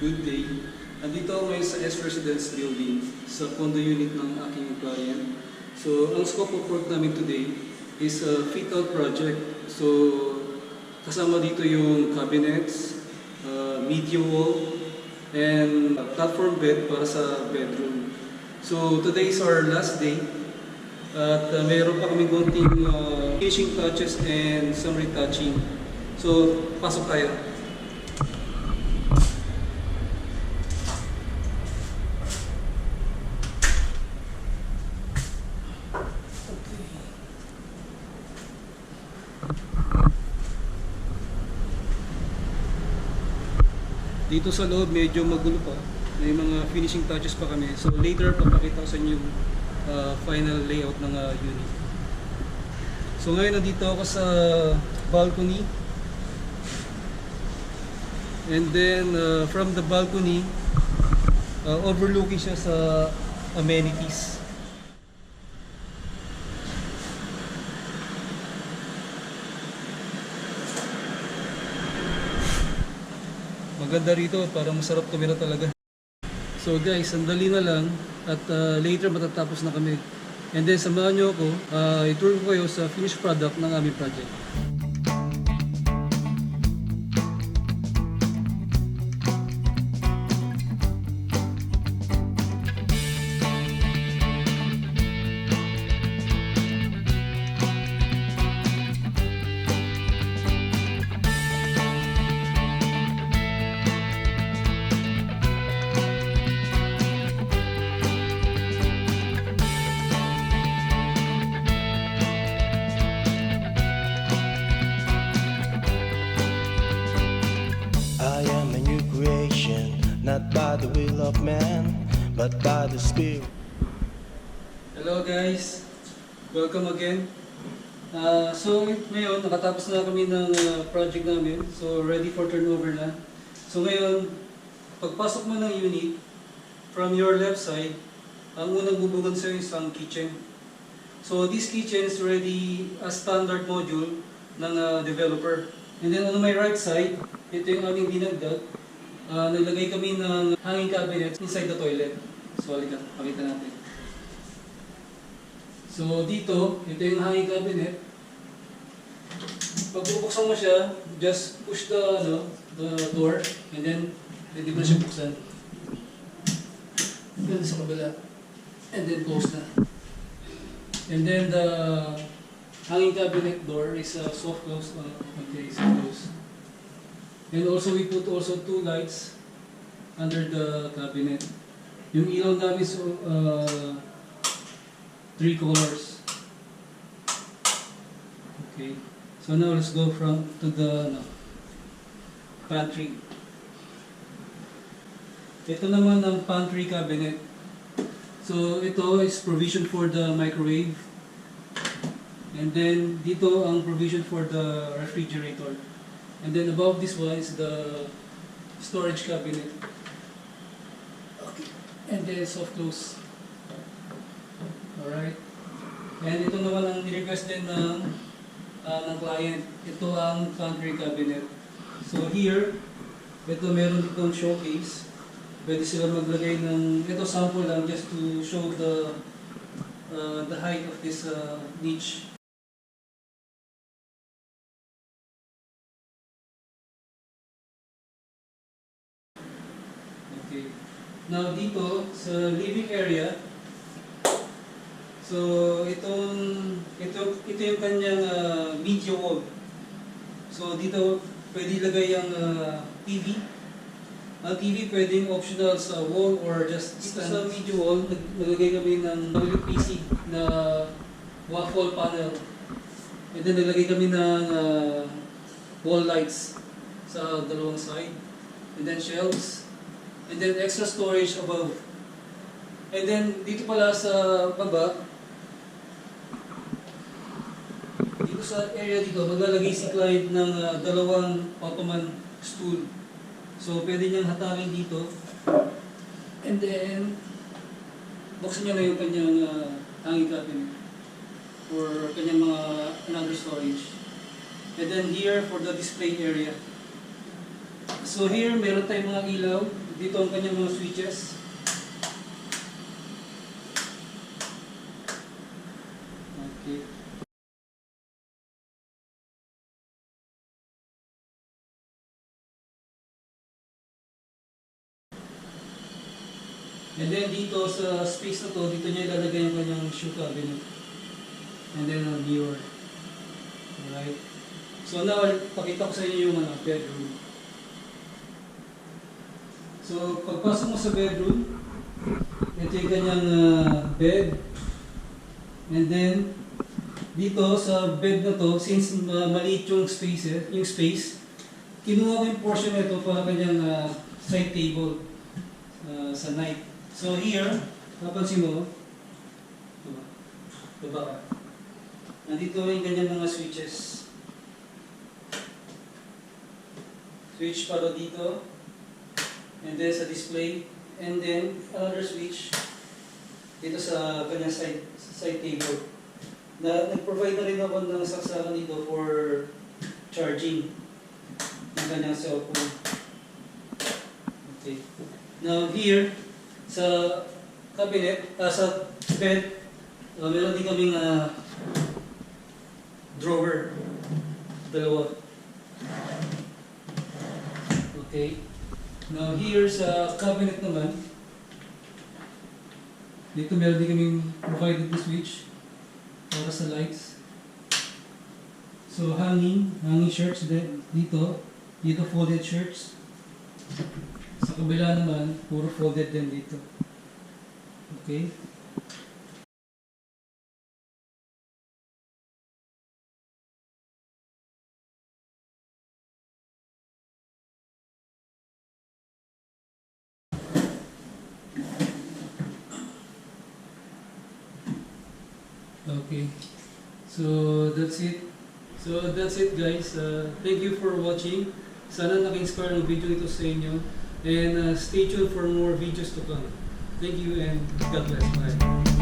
Good day. Andito ako ngayon sa S-Residence Building sa condo unit ng aking client. So, ang scope of work namin today is a fit-out project. So, kasama dito yung cabinets, media wall, and platform bed para sa bedroom. So, today is our last day. At mayroon pa kami konting finishing touches and some retouching. So, pasok tayo. Dito sa loob medyo magulo pa. May mga finishing touches pa kami. So later papakita ko sa inyo yung final layout ng unit. So ngayon nandito ako sa balcony. And then from the balcony, overlooking siya sa amenities. Maganda rito, parang masarap tumira talaga. So guys, sandali na lang at later matatapos na kami. And then samahan nyo ako, i-tour ko kayo sa finished product ng aming project. Not by the will of man, but by the Spirit. Hello guys! Welcome again. So ngayon, nakatapos na kami ng project namin. So ready for turnover na. So ngayon, pagpasok mo ng unit, from your left side, ang unang bubugan sa'yo is ang kitchen. So this kitchen is already a standard module ng developer. And then on my right side, ito yung aming dinagdag. Naglagay kami ng hanging cabinet inside the toilet. So, halika, pakita natin. So, dito, ito yung hanging cabinet. Pag bubuksan mo siya, just push the door, and then, pwede mo na siya buksan. Pwede sa kabila. And then, close na. And then, the hanging cabinet door is soft close. Okay, soft close. And also we put also two lights under the cabinet. Yung ilaw namin is 3 colors. Okay. So now let's go to the pantry. Ito naman ang pantry cabinet. So ito is provision for the microwave. And then dito ang provision for the refrigerator. And then above this one is the storage cabinet. Okay. And then soft close. Alright. And ito naman ang ni-request din ng client. Ito ang pantry cabinet. So here, ito meron ditong showcase. Pwede sila maglagay ng, ito sample lang just to show the height of this niche. Okay. Now dito sa living area, so ito yung kanyang media wall. So dito pwede ilagay ang TV. Ang TV pwedeng optional sa wall or just stand. Sa media wall, naglagay kami ng WPC na waffle panel. And then naglagay kami ng wall lights sa dalawang side. And then shelves. And then extra storage above. And then dito pala sa baba, dito sa area dito, maglalagay si client ng dalawang ottoman stool. So pwede niyang hatalin dito. And then, buksan niya na yung kanyang hanging cabinet or kanyang another storage. And then here for the display area. So here, meron tayong mga ilaw. Dito ang kanyang mga switches. Okay. And then dito sa space na to, dito niya ilalagay yung kanyang shoe cabinet. And then a mirror. Alright. So now, pakita ko sa inyo yung bedroom. So pagpasok mo sa bedroom, ito yung kanyang bed. And then, dito sa bed na to, since maliit yung space, kinuha ko yung portion nito para kanyang side table sa night. So here, napansin mo, baba ka. Nandito yung kanyang mga switches. Switch para dito, and then sa display, and then another switch dito sa kanyang side table. Nag-provide na rin ako ng saksakan dito for charging ng kanyang cellphone. Okay. Now here, sa cabinet, sa bed, meron din kaming drawer. Dalawa. Okay. Now here sa cabinet naman, dito meron din kaming provided na switch para sa lights. So hanging shirts din dito folded shirts. Sa kabila naman, puro folded din dito. Okay. Okay. So that's it. So that's it, guys. Thank you for watching. Sana naka-inspire ng video ito sa inyo. And stay tuned for more videos to come. Thank you and God bless. Bye.